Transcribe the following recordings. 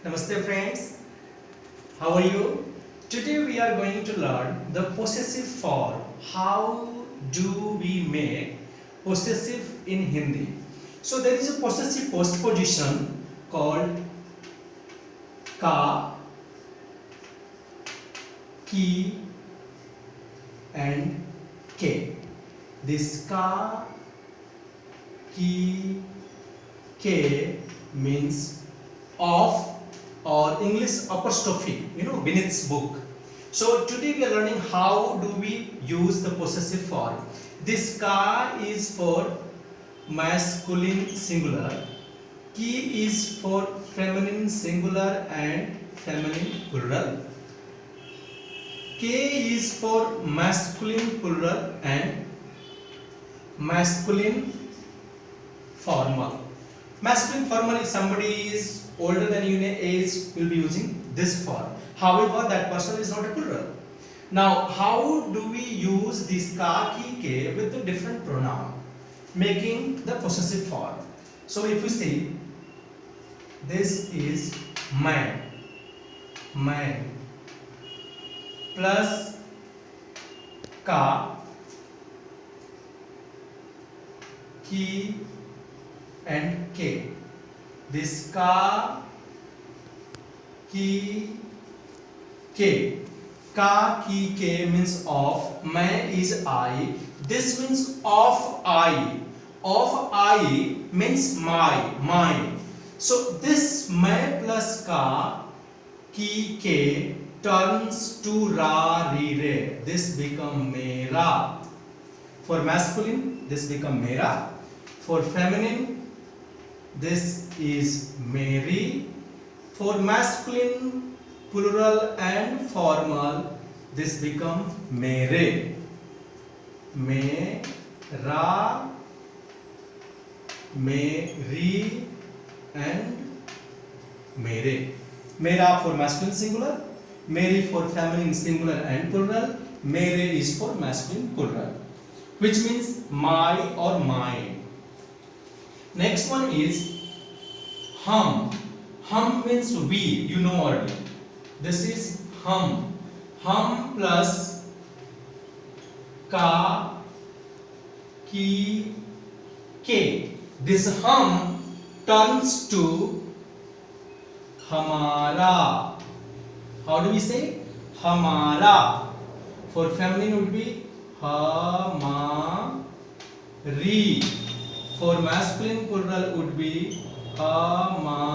Namaste friends, how are you? Today we are going to learn the possessive form. How do we make possessive in Hindi? So there is a possessive postposition called ka, ki and ke. This ka, ki, ke means of or English apostrophe, Binit's book. So today we are learning how do we use the possessive form. This ka is for masculine singular, ki is for feminine singular and feminine plural, k is for masculine plural and masculine formal. Masculine formal, if somebody is older than you in age, will be using this form. However, that person is not a plural. Now, how do we use this ka, ki, ke with the different pronoun, making the possessive form? So, if you see, this is man, plus ka, ki and ke. This ka, ki, ke. Ka, ki, ke means of. Main is I. This means of I. Of I means mine. So this main plus ka, ki, ke turns to ra, ri, re. This become mera. For masculine, this become mera. For feminine, this is Mary. For masculine, plural and formal, this become mere. Mera, Mary and mere. Mera for masculine singular, Mary for feminine singular and plural, mere is for masculine plural, which means my or mine. Next one is hum. Hum means we, you know already. This is hum. Hum plus ka, ki, ke. This hum turns to hamara. How do we say? Hamara. For feminine would be hamari. For masculine plural would be hamare.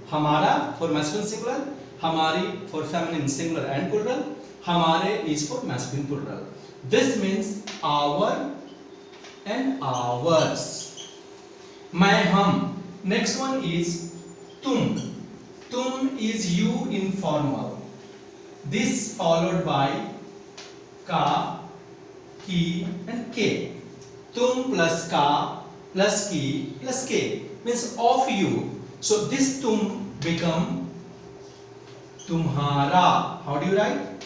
Hamara for masculine singular, hamari for feminine singular and plural, hamare is for masculine plural. This means our and ours. My hum. Next one is tum. Tum is you informal. This followed by ka, ki and ke. Tum plus ka plus ki plus ke means of you. So this tum become tumhara. How do you write?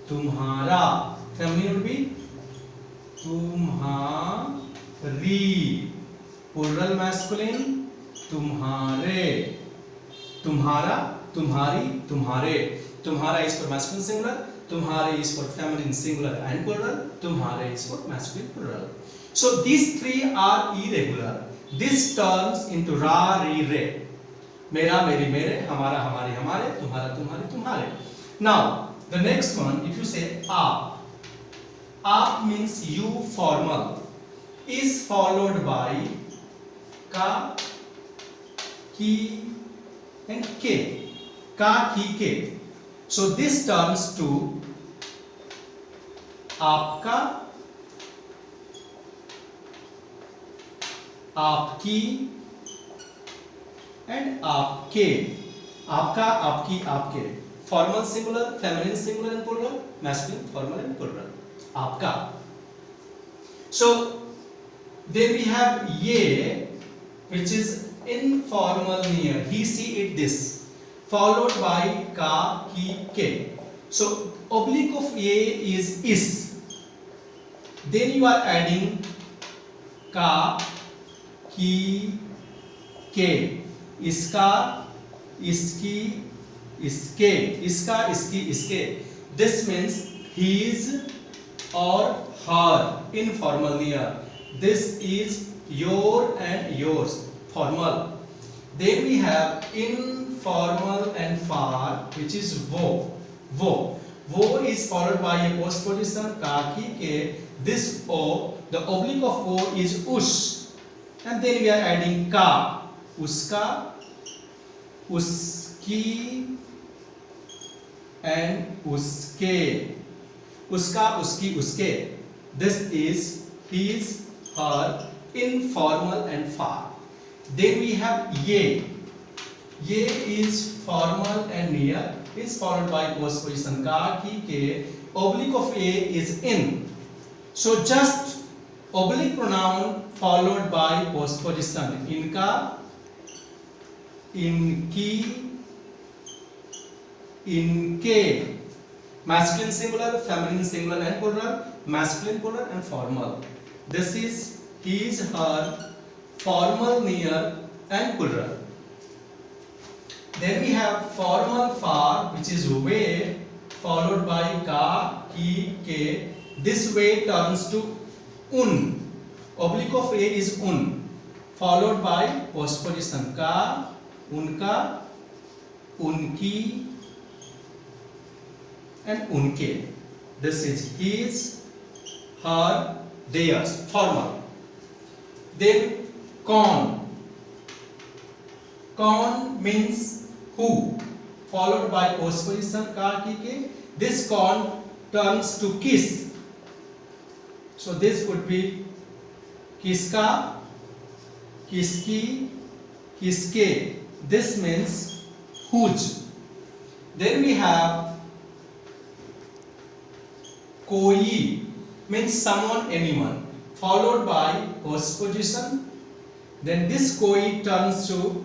Tumhara. Feminine would be tumhari. Plural masculine tumhare. Tumhara, tumhari, tumhare. Tumhara is for masculine singular. Tumhare is for feminine singular and plural. Tumhare is for masculine plural. So these three are irregular. This turns into ra, ri, re. Mera, meri, mere, hamara, hamari, hamare, tumhara, tumhare, tumhare. Now, the next one, if you say aap. Aap means you formal. Is followed by ka, ki and ke. Ka, ki, ke. So this turns to aapka, आपकी and आपके. आपका, आपकी, आपके. Formal singular, feminine singular and plural, masculine formal and plural. आपका. So then we have ye, which is informal near. He, she, it, this, followed by ka, ki, ke. So oblique of ye is. Then you are adding का, की, के, इसका, इसकी, इसके, इसका, इसकी, इसके. This means his or her, informal near. This is your and yours, formal. Then we have informal and far, which is wo. Wo. Wo is followed by a postposition ka, ki, ke. This o, the oblique of o is ush, and then we are adding ka. Uska, uski, and uske. Uska, uski, uske. This is his, her, informal and far. Then we have ye. Ye is formal and near, is followed by postposition ka, ki, ke. Oblique of a is in. So just oblique pronoun followed by postposition. Inka, inki, inke. Masculine singular, feminine singular and plural, masculine plural and formal. This is his, her, formal near and plural. Then we have formal far, which is way, followed by ka, ki, ke. This way turns to un. Oblique of a is un, followed by postposition ka, unka, unki, and unke. This is his, her, theirs, formal. Then con. Con means who, followed by postposition ka, ki, ke. This con turns to kiss. So this would be kiska, kiski, kiske. This means whose. Then we have koi, means someone, anyone, followed by postposition. Then this koi turns to,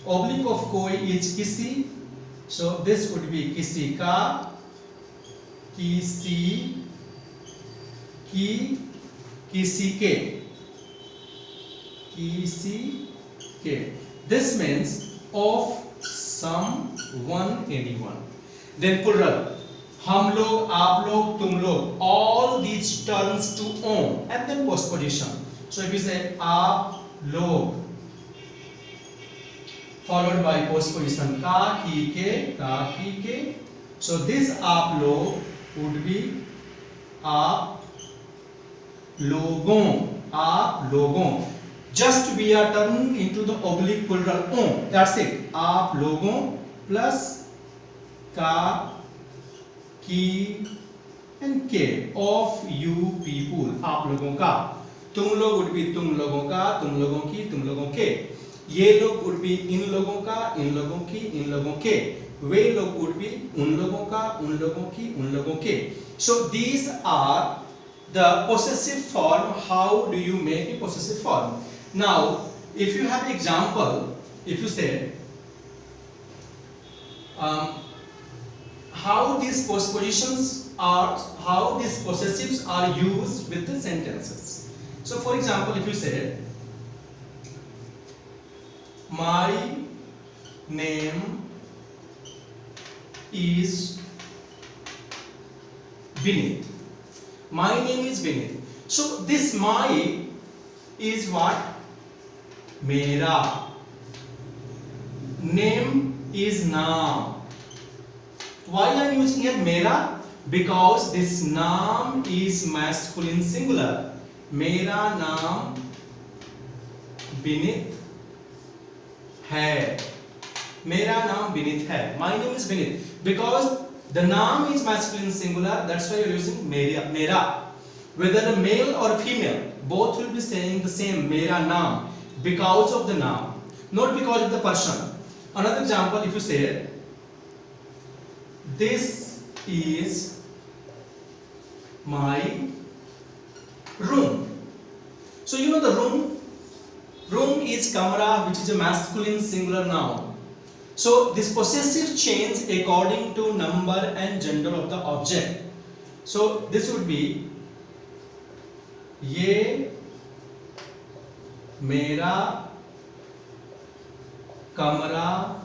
oblique of koi is kisi. So this would be kisi ka, kisi ki, kisi ke, kisi ke. This means of someone, anyone. Then plural. हम लोग, आप लोग, तुम लोग. All these turns to on and then postposition. So if you say आप लोग, followed by postposition का, की, के, का, की, के. So this आप लोग would be आप लोगों, आप लोगों. Just we are turning into the oblique plural on. That's it. आप लोगों plus का, की, and के, of you people. आप लोगों का. तुम लोग would be तुम लोगों का, तुम लोगों की, तुम लोगों के. ये लोग would be इन लोगों का, इन लोगों की, इन लोगों के. वे लोग would be उन लोगों का, उन लोगों की, उन लोगों के. So these are the possessive form. How do you make a possessive form? Now, if you have example, if you say how these postpositions are, how these possessives are used with the sentences. So, for example, if you say my name is Vinit. My name is Vinit. So this my is what? Mera. Name is naam. Why I am using here mera? Because this naam is masculine singular. Mera naam Vinit hai. Mera naam Vinit hai. My name is Vinit. Because the naam is masculine singular, that's why you are using mera. Whether a male or a female, both will be saying the same mera naam because of the naam, not because of the person. Another example, if you say this is my room. So you know the room. Room is kamra, which is a masculine singular noun. So this possessive change according to number and gender of the object. So this would be ये मेरा कमरा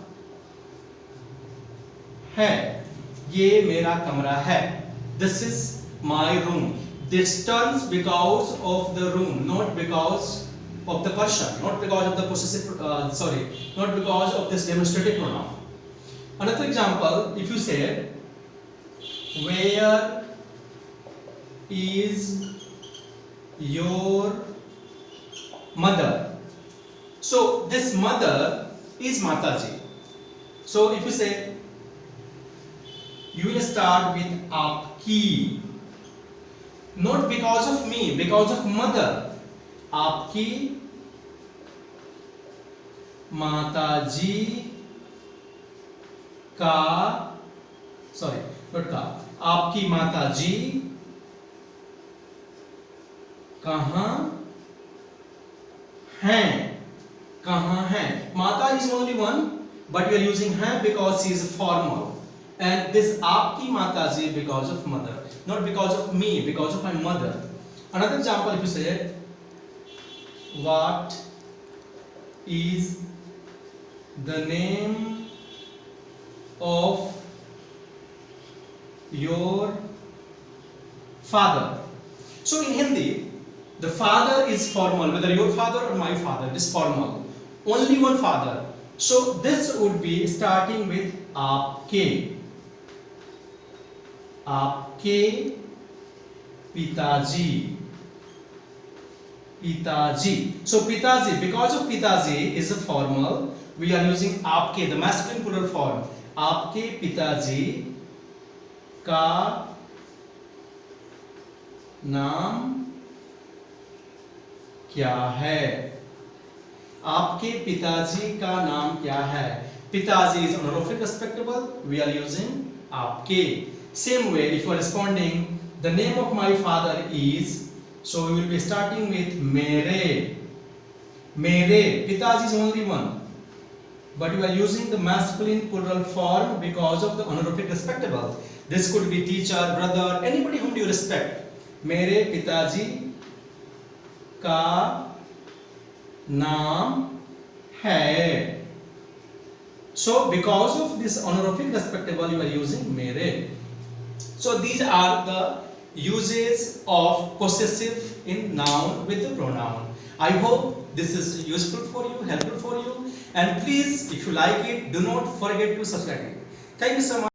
है, ये मेरा कमरा है. This is my room. This turns because of the room, not because of the person, not because of the possessive, not because of this demonstrative pronoun. Another example, if you say, where is your mother? So this mother is Mataji. So if you say, you will start with आपकी, not because of me, because of mother. आपकी माताजी का, sorry not का, आपकी माताजी कहाँ हैं? कहाँ हैं? माता is only one, but we are using हैं because she is formal. And this आपकी माताजी because of mother, not because of me, because of my mother. Another example, if you say, what is the name of your father? So in Hindi, the father is formal, whether your father or my father, it is formal. Only one father. So this would be starting with आपके. आपके पिताजी. पिताजी. So पिताजी, because of पिताजी is a formal, we are using आपके, the masculine plural form. आपके पिताजी का नाम क्या है? आपके पिताजी का नाम क्या है? पिताजी is honorific respectable, we are using आपके. Same way, if you are responding, the name of my father is, so we will be starting with मेरे. मेरे, पिताजी is only one, but we are using the masculine plural form because of the honorific respectable. This could be teacher, brother, anybody whom you respect. मेरे पिताजी का नाम है. So because of this honorific respectable, you are using मेरे. So these are the uses of possessive in noun with the pronoun. I hope this is useful for you, helpful for you, and please, if you like it, do not forget to subscribe. Thank you so much.